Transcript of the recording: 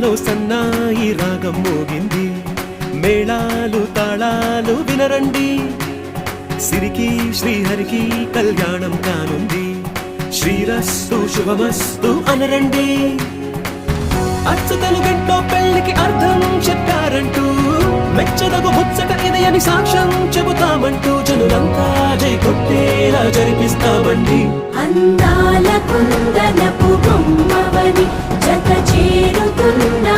గుండెల్లో సన్నాయి రాగం మోగింది, మేళాలు తాళాలు వినరండి, సిరికి శ్రీహరికి కళ్యాణం కానుంది, శ్రీరస్తు శుభమస్తు అనరండి. అచ్చు తెలుగింటో పెళ్లికి అర్థం చెప్పారంటూ, మెచ్చదగు ముచ్చట ఇది అని సాక్ష్యం చెబుతామంటూ, జనులంతా జై కొట్టేలా జరిపిస్తామండి. అందాల కుందనపు బొమ్మవని జత చేరుకున్నా